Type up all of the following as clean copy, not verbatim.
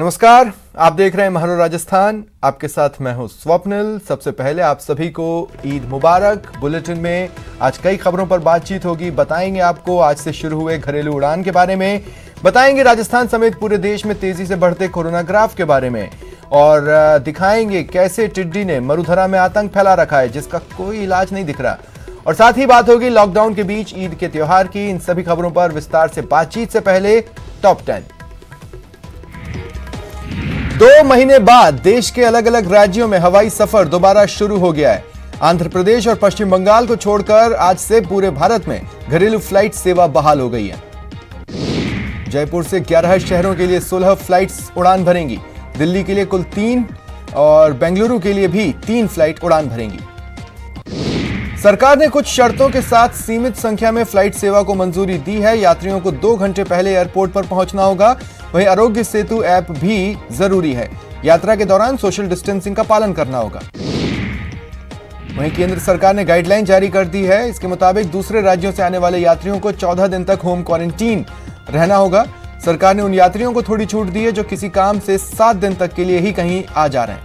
नमस्कार, आप देख रहे हैं महारो राजस्थान। आपके साथ मैं हूं स्वप्निल। सबसे पहले आप सभी को ईद मुबारक। बुलेटिन में आज कई खबरों पर बातचीत होगी। बताएंगे आपको आज से शुरू हुए घरेलू उड़ान के बारे में, बताएंगे राजस्थान समेत पूरे देश में तेजी से बढ़ते कोरोना ग्राफ के बारे में, और दिखाएंगे कैसे टिड्डी ने मरुधरा में आतंक फैला रखा है जिसका कोई इलाज नहीं दिख रहा। और साथ ही बात होगी लॉकडाउन के बीच ईद के त्योहार की। इन सभी खबरों पर विस्तार से बातचीत से पहले टॉप 10। 2 महीने बाद देश के अलग अलग राज्यों में हवाई सफर दोबारा शुरू हो गया है। आंध्र प्रदेश और पश्चिम बंगाल को छोड़कर आज से पूरे भारत में घरेलू फ्लाइट सेवा बहाल हो गई है। जयपुर से 11 शहरों के लिए 16 फ्लाइट्स उड़ान भरेंगी। दिल्ली के लिए कुल 3 और बेंगलुरु के लिए भी 3 फ्लाइट उड़ान भरेंगी। सरकार ने कुछ शर्तों के साथ सीमित संख्या में फ्लाइट सेवा को मंजूरी दी है। यात्रियों को 2 घंटे पहले एयरपोर्ट पर पहुंचना होगा। वहीं आरोग्य सेतु ऐप भी जरूरी है। यात्रा के दौरान सोशल डिस्टेंसिंग का पालन करना होगा। वहीं केंद्र सरकार ने गाइडलाइन जारी कर दी है। इसके मुताबिक दूसरे राज्यों से आने वाले यात्रियों को 14 दिन तक होम क्वारंटीन रहना होगा। सरकार ने उन यात्रियों को थोड़ी छूट दी है जो किसी काम से 7 दिन तक के लिए ही कहीं आ जा रहे हैं।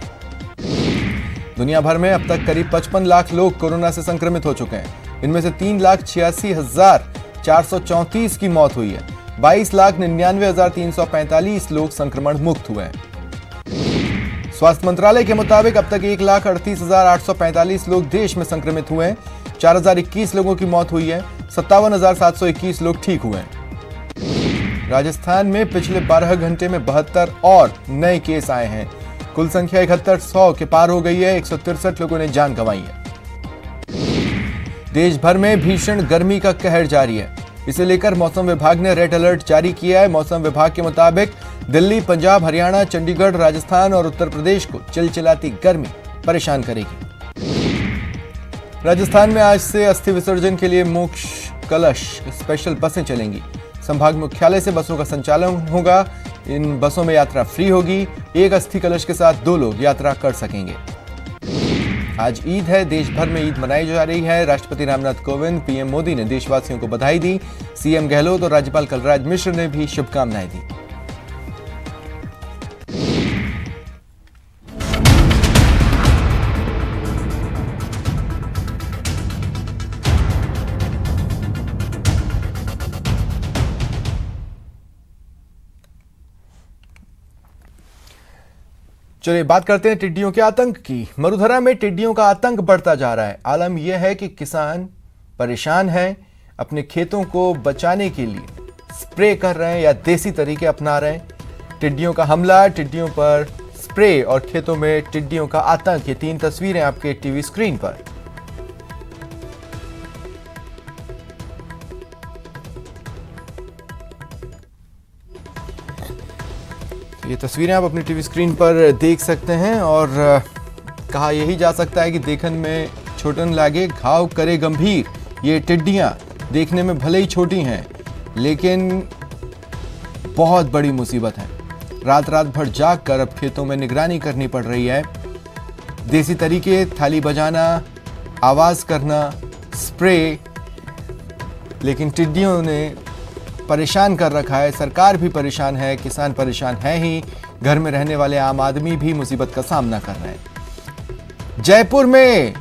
दुनिया भर में अब तक करीब 55 लाख लोग कोरोना से संक्रमित हो चुके हैं। इनमें से 3,86,434 की मौत हुई है। 22,99,345 लोग संक्रमण मुक्त हुए हैं। स्वास्थ्य मंत्रालय के मुताबिक अब तक 1,38,845 लोग देश में संक्रमित हुए हैं। 4,021 लोगों की मौत हुई है। 57,721 लोग ठीक हुए हैं। राजस्थान में पिछले 12 घंटे में 72 और नए केस आए हैं। कुल संख्या 7100 के पार हो गई है। 163 लोगों ने जान गंवाई है। देश भर में भीषण गर्मी का कहर जारी है। इसे लेकर मौसम विभाग ने रेड अलर्ट जारी किया है। मौसम विभाग के मुताबिक दिल्ली, पंजाब, हरियाणा, चंडीगढ़, राजस्थान और उत्तर प्रदेश को चिलचिलाती गर्मी परेशान करेगी। राजस्थान में आज से अस्थि विसर्जन के लिए मोक्ष कलश स्पेशल बसें चलेंगी। संभाग मुख्यालय से बसों का संचालन होगा। इन बसों में यात्रा फ्री होगी। एक अस्थि कलश के साथ 2 लोग यात्रा कर सकेंगे। आज ईद है। देश भर में ईद मनाई जा रही है। राष्ट्रपति रामनाथ कोविंद, पीएम मोदी ने देशवासियों को बधाई दी। सीएम गहलोत और राज्यपाल कलराज मिश्र ने भी शुभकामनाएं दी। चलिए बात करते हैं टिड्डियों के आतंक की। मरुधरा में टिड्डियों का आतंक बढ़ता जा रहा है। आलम यह है कि किसान परेशान हैं। अपने खेतों को बचाने के लिए स्प्रे कर रहे हैं या देसी तरीके अपना रहे हैं। टिड्डियों का हमला, टिड्डियों पर स्प्रे और खेतों में टिड्डियों का आतंक, ये 3 तस्वीरें आपके टीवी स्क्रीन पर। ये तस्वीरें आप अपनी टीवी स्क्रीन पर देख सकते हैं। और कहा यही जा सकता है कि देखन में छोटन लागे घाव करे गंभीर। ये टिड्डियां देखने में भले ही छोटी हैं लेकिन बहुत बड़ी मुसीबत है। रात रात भर जाग कर अब खेतों में निगरानी करनी पड़ रही है। देसी तरीके, थाली बजाना, आवाज करना, स्प्रे, लेकिन टिड्डियों ने परेशान कर रखा है। सरकार भी परेशान है, किसान परेशान है ही, घर में रहने वाले आम आदमी भी मुसीबत का सामना कर रहे हैं। जयपुर में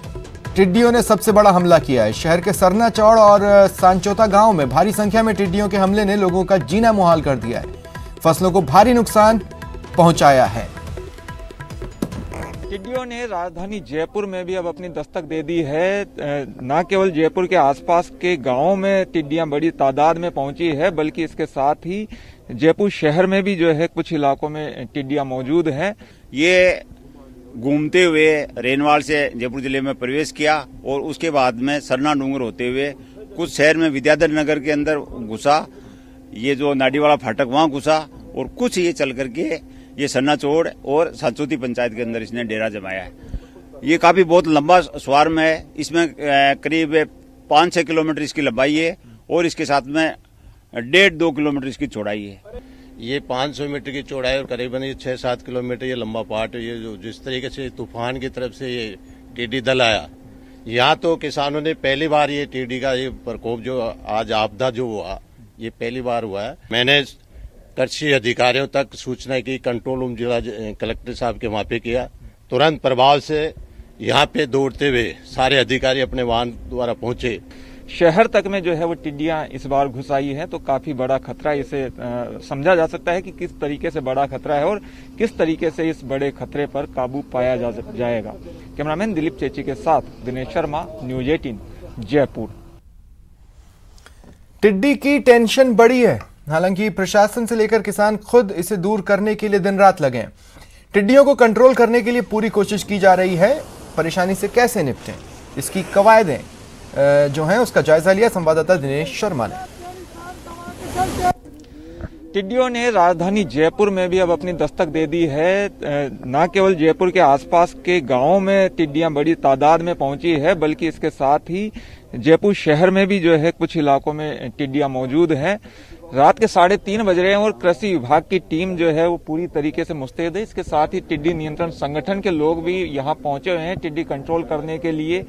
टिड्डियों ने सबसे बड़ा हमला किया है। शहर के सरना चौड़ और सांचोता गांव में भारी संख्या में टिड्डियों के हमले ने लोगों का जीना मुहाल कर दिया है। फसलों को भारी नुकसान पहुंचाया है। टिड्डियों ने राजधानी जयपुर में भी अब अपनी दस्तक दे दी है। न केवल जयपुर के आसपास के गांवों में टिड्डियां बड़ी तादाद में पहुंची है, बल्कि इसके साथ ही जयपुर शहर में भी जो है कुछ इलाकों में टिड्डियां मौजूद हैं। ये घूमते हुए रेनवाल से जयपुर जिले में प्रवेश किया और उसके बाद में सरना डूंगर होते हुए कुछ शहर में विद्याधर नगर के अंदर घुसा। ये जो नाडीवाला फाटक वहां घुसा और कुछ ये चल करके ये सरना चौड़ और सांचोती पंचायत के अंदर इसने डेरा जमाया है। ये काफी बहुत लंबा स्वार्म है। इसमें करीब 5-6 किलोमीटर इसकी लंबाई है और इसके साथ में 1.5-2 किलोमीटर इसकी चौड़ाई है। ये 500 मीटर की चौड़ाई और करीबन ये 6-7 किलोमीटर ये लंबा पार्ट है। ये जो जिस तरीके से तूफान की तरफ से ये टिड्डी दल आया, यहाँ तो किसानों ने पहली बार ये टिड्डी का ये प्रकोप जो आज आपदा जो हुआ, ये पहली बार हुआ है। मैंने कृषि अधिकारियों तक सूचना की कंट्रोल रूम जिला कलेक्टर साहब के वहां पे किया। तुरंत प्रभाव से यहाँ पे दौड़ते हुए सारे अधिकारी अपने वाहन द्वारा पहुंचे। शहर तक में जो है वो टिड्डियां इस बार घुस आई है, तो काफी बड़ा खतरा इसे समझा जा सकता है कि किस तरीके से बड़ा खतरा है और किस तरीके से इस बड़े खतरे पर काबू पाया जाएगा। कैमरामैन दिलीप चेची के साथ दिनेश शर्मा, न्यूज 18 जयपुर। टिड्डी की टेंशन बढ़ी है, हालांकि प्रशासन से लेकर किसान खुद इसे दूर करने के लिए दिन रात लगे हैं। टिड्डियों को कंट्रोल करने के लिए पूरी कोशिश की जा रही है। परेशानी से कैसे निपटें, इसकी कवायदें जो हैं उसका जायजा लिया संवाददाता दिनेश शर्मा ने। टिड्डियों ने राजधानी जयपुर में भी अब अपनी दस्तक दे दी है। न केवल जयपुर के आसपास के गांवों में टिड्डियां बड़ी तादाद में पहुंची है, बल्कि इसके साथ ही जयपुर शहर में भी जो है कुछ इलाकों में टिड्डियां मौजूद हैं। रात के 3:30 बज रहे हैं और कृषि विभाग की टीम जो है वो पूरी तरीके से मुस्तैद है। इसके साथ ही टिड्डी नियंत्रण संगठन के लोग भी यहाँ पहुंचे हुए हैं टिड्डी कंट्रोल करने के लिए।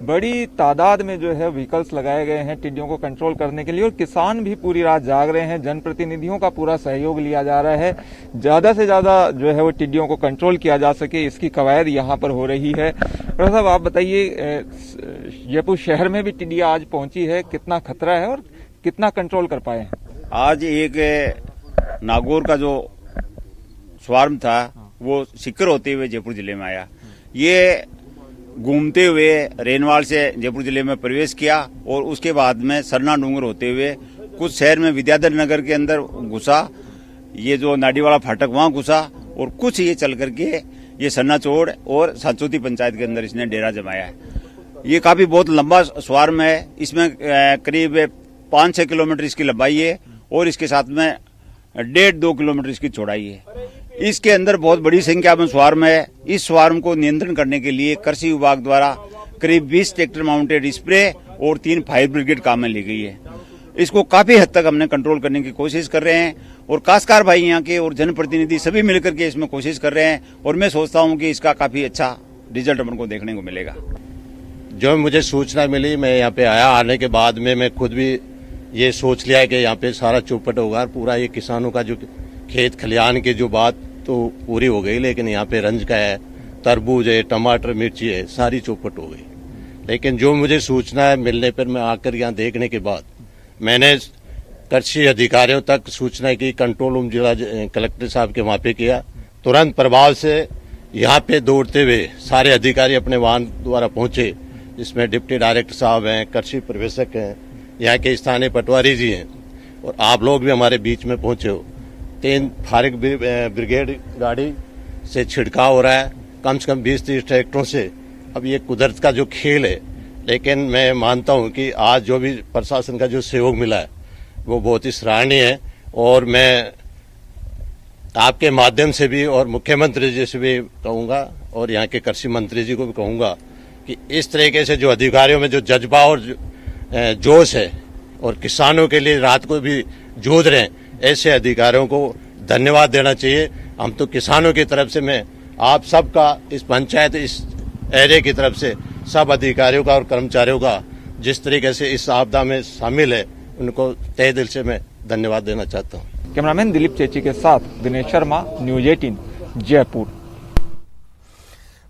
बड़ी तादाद में जो है व्हीकल्स लगाए गए हैं टिड्डियों को कंट्रोल करने के लिए, और किसान भी पूरी रात जाग रहे हैं। जनप्रतिनिधियों का पूरा सहयोग लिया जा रहा है, ज्यादा से ज्यादा जो है वो टिड्डियों को कंट्रोल किया जा सके, इसकी कवायद यहाँ पर हो रही है। डॉक्टर साहब, आप बताइए, जयपुर शहर में भी टिड्डियां आज पहुंची है, कितना खतरा है और कितना कंट्रोल कर पाए हैं? आज एक नागौर का जो स्वार्म था वो सिक्कर होते हुए जयपुर जिले में आया। ये घूमते हुए रेनवाल से जयपुर जिले में प्रवेश किया और उसके बाद में सरना डूंगर होते हुए कुछ शहर में विद्याधर नगर के अंदर घुसा। ये जो नाडीवाला फाटक वहां घुसा और कुछ ये चल करके ये सरना चौड़ और सांचौती पंचायत के अंदर इसने डेरा जमाया है। ये काफी बहुत लंबा स्वार्म है, इसमें करीब 5-6 किलोमीटर इसकी लंबाई है और इसके साथ में 1.5-2 किलोमीटर इसकी चौड़ाई है। इसके अंदर बहुत बड़ी संख्या में स्वार्म है। इस स्वार्म को नियंत्रण करने के लिए कृषि विभाग द्वारा करीब 20 ट्रैक्टर माउंटेड स्प्रे और 3 फायर ब्रिगेड काम में ली गई है। इसको काफी हद तक हमने कंट्रोल करने की कोशिश कर रहे हैं और काश्तकार भाई यहाँ के और जनप्रतिनिधि सभी मिलकर के इसमें कोशिश कर रहे हैं और मैं सोचता हूँ कि इसका काफी अच्छा रिजल्ट अपन को देखने को मिलेगा। जो मुझे सूचना मिली, मैं यहाँ पे आया। आने के बाद में मैं खुद भी ये सोच लिया कि यहाँ पे सारा चौपट होगा। पूरा ये किसानों का जो खेत खलिहान की जो बात तो पूरी हो गई, लेकिन यहाँ पे रंज का है, तरबूज है, टमाटर, मिर्ची है, सारी चौपट हो गई। लेकिन जो मुझे सूचना है मिलने पर मैं आकर यहाँ देखने के बाद मैंने कृषि अधिकारियों तक सूचना की कंट्रोल रूम जिला कलेक्टर साहब के वहां पे किया। तुरंत प्रभाव से यहाँ पे दौड़ते हुए सारे अधिकारी अपने वाहन द्वारा पहुंचे। इसमें डिप्टी डायरेक्टर साहब हैं, कृषि पर्यवेक्षक हैं, यहाँ के स्थानीय पटवारी जी हैं और आप लोग भी हमारे बीच में पहुंचे हो। 3 फायर ब्रिगेड गाड़ी से छिड़काव हो रहा है, कम से कम 20-30 ट्रैक्टरों से। अब ये कुदरत का जो खेल है, लेकिन मैं मानता हूं कि आज जो भी प्रशासन का जो सहयोग मिला है वो बहुत ही सराहनीय है। और मैं आपके माध्यम से भी और मुख्यमंत्री जी से भी कहूंगा और यहाँ के कृषि मंत्री जी को भी कहूंगा कि इस तरीके से जो अधिकारियों में जो जज्बा और जोश है और किसानों के लिए रात को भी जूझ रहे हैं, ऐसे अधिकारियों को धन्यवाद देना चाहिए। हम तो किसानों की तरफ से, मैं आप सबका, इस पंचायत, इस एरिया की तरफ से सब अधिकारियों का और कर्मचारियों का जिस तरीके से इस आपदा में शामिल है, उनको तहे दिल से मैं धन्यवाद देना चाहता हूँ। कैमरामैन दिलीप चेची के साथ दिनेश शर्मा, न्यूज 18 जयपुर।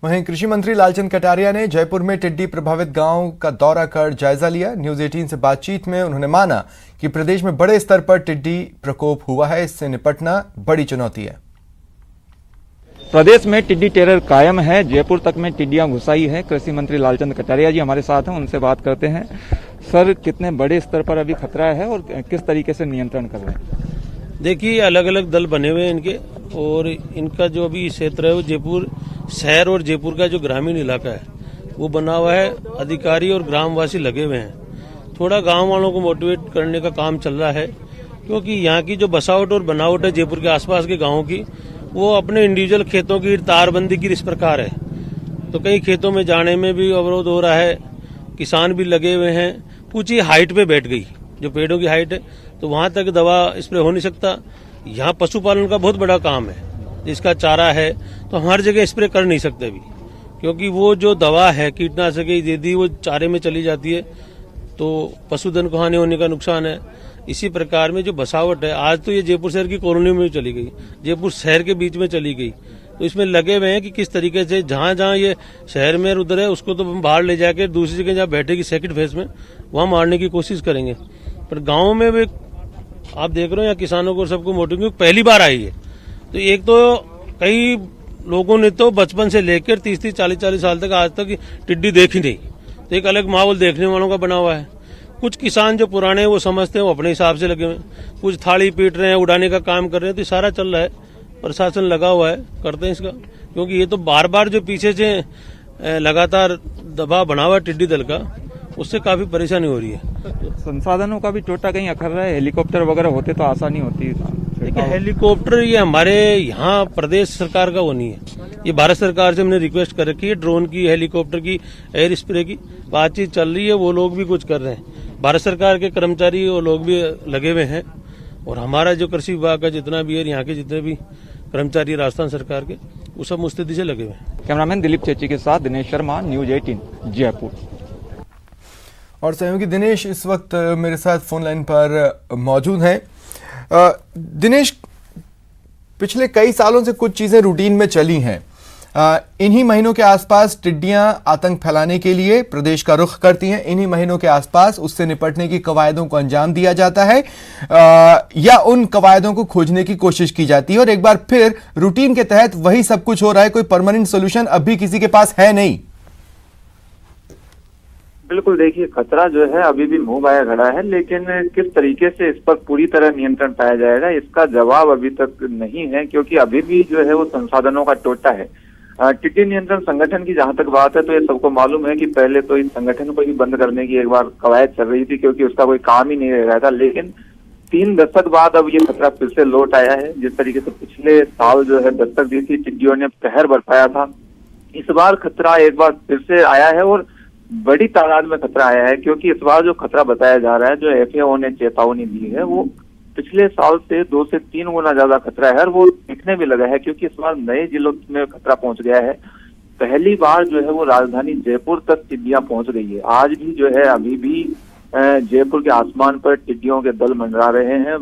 वहीं कृषि मंत्री लालचंद कटारिया ने जयपुर में टिड्डी प्रभावित गांव का दौरा कर जायजा लिया। न्यूज 18 से बातचीत में उन्होंने माना कि प्रदेश में बड़े स्तर पर टिड्डी प्रकोप हुआ है, इससे निपटना बड़ी चुनौती है। प्रदेश में टिड्डी टेरर कायम है, जयपुर तक में टिड्डियां घुस आई है। कृषि मंत्री लालचंद कटारिया जी हमारे साथ हैं, उनसे बात करते हैं। सर, कितने बड़े स्तर पर अभी खतरा है और किस तरीके से नियंत्रण कर रहे हैं? देखिए, अलग अलग दल बने हुए हैं इनके, और इनका जो अभी क्षेत्र है वो जयपुर शहर और जयपुर का जो ग्रामीण इलाका है वो बना हुआ है। अधिकारी और ग्रामवासी लगे हुए हैं। थोड़ा गांव वालों को मोटिवेट करने का काम चल रहा है, क्योंकि यहाँ की जो बसावट और बनावट है जयपुर के आसपास के गाँवों की, वो अपने इंडिविजुअल खेतों की तारबंदी की इस प्रकार है, तो कई खेतों में जाने में भी अवरोध हो रहा है। किसान भी लगे हुए हैं। ऊंची हाइट पे बैठ गई, जो पेड़ों की हाइट है, तो वहां तक दवा स्प्रे हो नहीं सकता। यहाँ पशुपालन का बहुत बड़ा काम है, जिसका चारा है, तो हर जगह स्प्रे कर नहीं सकते अभी, क्योंकि वो जो दवा है कीटनाशक यदि वो चारे में चली जाती है तो पशुधन को हानि होने का नुकसान है। इसी प्रकार में जो बसावट है, आज तो ये जयपुर शहर की कॉलोनी में चली गई, जयपुर शहर के बीच में चली गई, तो इसमें लगे हुए हैं कि किस तरीके से जहां जहां ये शहर में उधर है उसको तो हम बाहर ले जाकर दूसरी जगह जहाँ बैठेगी सेकंड फेज में वहां मारने की कोशिश करेंगे। पर गाँव में भी आप देख रहे हो यहाँ किसानों को सबको मोटिंग पहली बार आई है, तो एक तो कई लोगों ने तो बचपन से लेकर 30-30 40-40 साल तक आज तक टिड्डी देखी नहीं, तो एक अलग माहौल देखने वालों का बना हुआ है। कुछ किसान जो पुराने वो समझते हैं, वो अपने हिसाब से लगे हुए हैं, कुछ थाली पीट रहे हैं, उड़ाने का काम कर रहे हैं, तो सारा चल रहा है, प्रशासन लगा हुआ है, करते हैं इसका, क्योंकि ये तो बार बार जो पीछे से लगातार दबाव बना हुआ है टिड्डी दल का, उससे काफी परेशानी हो रही है। संसाधनों का भी टोटा कहीं अखर रहा है, हेलीकॉप्टर वगैरह होते तो आसानी होती। देखिए हेलीकॉप्टर ये हमारे यहाँ प्रदेश सरकार का वो नहीं है, ये भारत सरकार से हमने रिक्वेस्ट कर रखी है, ड्रोन की, हेलीकॉप्टर की, एयर स्प्रे की बातचीत चल रही है, वो लोग भी कुछ कर रहे हैं। भारत सरकार के कर्मचारी वो लोग भी लगे हुए हैं, और हमारा जो कृषि विभाग का जितना भी है, यहाँ के जितने भी कर्मचारी राजस्थान सरकार के, वो सब मुस्तैदी से लगे हुए हैं। कैमरामैन दिलीप चेची के साथ दिनेश शर्मा, न्यूज 18 जयपुर। और सहयोगी दिनेश इस वक्त मेरे साथ फोन लाइन पर मौजूद हैं। दिनेश, पिछले कई सालों से कुछ चीजें रूटीन में चली हैं। इन्हीं महीनों के आसपास टिड्डियां आतंक फैलाने के लिए प्रदेश का रुख करती हैं, इन्हीं महीनों के आसपास उससे निपटने की कवायदों को अंजाम दिया जाता है या उन कवायदों को खोजने की कोशिश की जाती है, और एक बार फिर रूटीन के तहत वही सब कुछ हो रहा है। कोई परमानेंट सोल्यूशन अभी किसी के पास है नहीं। बिल्कुल, देखिए खतरा जो है अभी भी मुंह बाया खड़ा है, लेकिन किस तरीके से इस पर पूरी तरह नियंत्रण पाया जाएगा इसका जवाब अभी तक नहीं है, क्योंकि अभी भी जो है वो संसाधनों का टोटा है। टिड्डी नियंत्रण संगठन की जहां तक बात है तो ये सबको मालूम है कि पहले तो इस संगठन को ही बंद करने की एक बार कवायद चल रही थी, क्योंकि उसका कोई काम ही नहीं रह रहा था। लेकिन 3 दशक बाद अब ये खतरा फिर से लौट आया है। जिस तरीके से पिछले साल जो है दस्तक दी थी, टिड्डियों ने कहर बरपाया था, इस बार खतरा एक बार फिर से आया है, और बड़ी तादाद में खतरा आया है, क्योंकि इस बार जो खतरा बताया जा रहा है, जो FAO ने चेतावनी दी है, वो पिछले साल से 2 से 3 गुना ज्यादा खतरा है, और वो दिखने भी लगा है, क्योंकि इस बार नए जिलों में खतरा पहुंच गया है। पहली बार जो है वो राजधानी जयपुर तक टिड्डियां पहुंच गई है। आज भी जो है अभी भी जयपुर के आसमान पर टिड्डियों के दल मंडरा रहे हैं।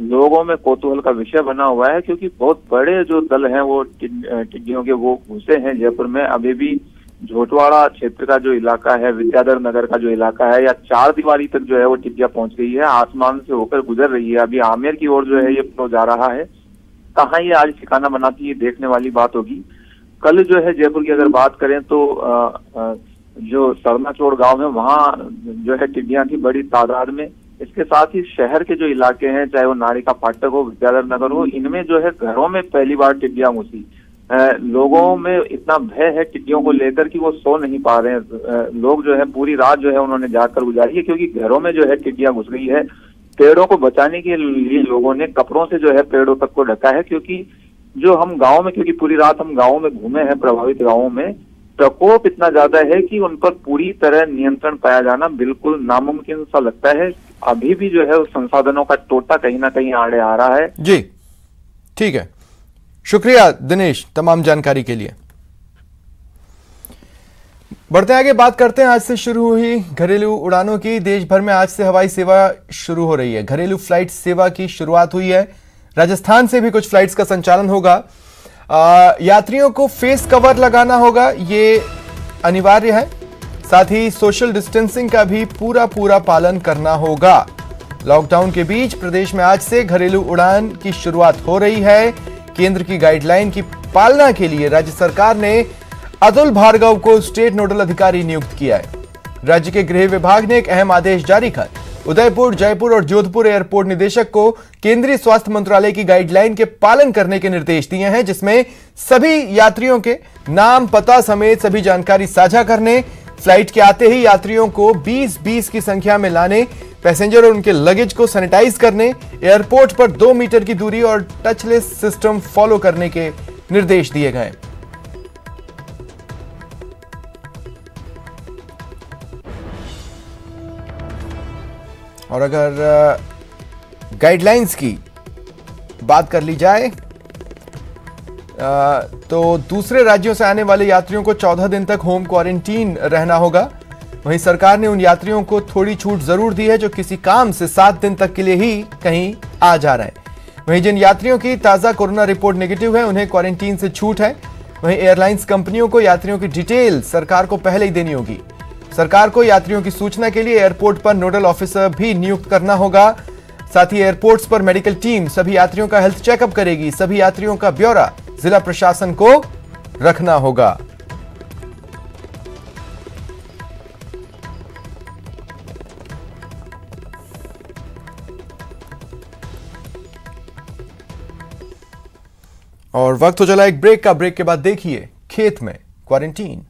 लोगों में कौतूहल का विषय बना हुआ है, क्योंकि बहुत बड़े जो दल हैं वो टिड्डियों के वो घुसे हैं जयपुर में। अभी भी झोटवाड़ा क्षेत्र का जो इलाका है, विद्याधर नगर का जो इलाका है, या 4 दीवारी तक जो है वो टिड्डियां पहुंच गई है, आसमान से होकर गुजर रही है। अभी आमेर की ओर जो है ये फ्लो जा रहा है। कहाँ ये आज ठिकाना बनाती है, देखने वाली बात होगी। कल जो है जयपुर की अगर बात करें तो जो सरनाचोड़ गांव है वहाँ जो है टिड्डियां थी बड़ी तादाद में। इसके साथ ही शहर के जो इलाके हैं, चाहे वो नारिका फाटक हो, विद्याधर नगर हो, इनमें जो है घरों में पहली बार टिड्डियां घुसी। लोगों में इतना भय है टिड्डियों को लेकर कि वो सो नहीं पा रहे हैं। लोग जो है पूरी रात जो है उन्होंने जाकर गुजारी है, क्योंकि घरों में जो है टिड्डियां घुस गई है। पेड़ों को बचाने के लिए लोगों ने कपड़ों से जो है पेड़ों तक को ढका है, क्योंकि जो हम गाँव में, क्योंकि पूरी रात हम गाँव में घूमे हैं, प्रभावित गाँवों में प्रकोप इतना ज्यादा है कि उन पर पूरी तरह नियंत्रण पाया जाना बिल्कुल नामुमकिन सा लगता है। अभी भी जो है उस संसाधनों का टोटा कहीं ना कहीं आड़े आ रहा है। जी ठीक है, शुक्रिया दिनेश तमाम जानकारी के लिए। बढ़ते आगे बात करते हैं आज से शुरू हुई घरेलू उड़ानों की। देश भर में आज से हवाई सेवा शुरू हो रही है। घरेलू फ्लाइट सेवा की शुरुआत हुई है। राजस्थान से भी कुछ फ्लाइट्स का संचालन होगा। यात्रियों को फेस कवर लगाना होगा, ये अनिवार्य है। साथ ही सोशल डिस्टेंसिंग का भी पूरा पालन करना होगा। लॉकडाउन के बीच प्रदेश में आज से घरेलू उड़ान की शुरुआत हो रही है। केंद्र की गाइडलाइन की पालना के लिए राज्य सरकार ने अतुल भार्गव को स्टेट नोडल अधिकारी नियुक्त किया है। राज्य के गृह विभाग ने एक अहम आदेश जारी कर उदयपुर, जयपुर और जोधपुर एयरपोर्ट निदेशक को केंद्रीय स्वास्थ्य मंत्रालय की गाइडलाइन के पालन करने के निर्देश दिए हैं, जिसमें सभी यात्रियों के नाम, पता समेत सभी जानकारी साझा करने, फ्लाइट के आते ही यात्रियों को 20-20 की संख्या में लाने, पैसेंजर और उनके लगेज को सैनिटाइज करने, एयरपोर्ट पर 2 मीटर की दूरी और टचलेस सिस्टम फॉलो करने के निर्देश दिए गए। और अगर गाइडलाइंस की बात कर ली जाए तो दूसरे राज्यों से आने वाले यात्रियों को 14 दिन तक होम क्वारंटीन रहना होगा। वहीं सरकार ने उन यात्रियों को थोड़ी छूट जरूर दी है जो किसी काम से 7 दिन तक के लिए ही कहीं आ जा रहे हैं। वहीं जिन यात्रियों की ताजा कोरोना रिपोर्ट नेगेटिव है उन्हें क्वारंटीन से छूट है। वहीं एयरलाइंस कंपनियों को यात्रियों की डिटेल सरकार को पहले ही देनी होगी। सरकार को यात्रियों की सूचना के लिए एयरपोर्ट पर नोडल ऑफिसर भी नियुक्त करना होगा। साथ ही एयरपोर्ट्स पर मेडिकल टीम सभी यात्रियों का हेल्थ चेकअप करेगी। सभी यात्रियों का ब्यौरा जिला प्रशासन को रखना होगा। और वक्त हो चला एक ब्रेक का। ब्रेक के बाद देखिए खेत में क्वारंटीन।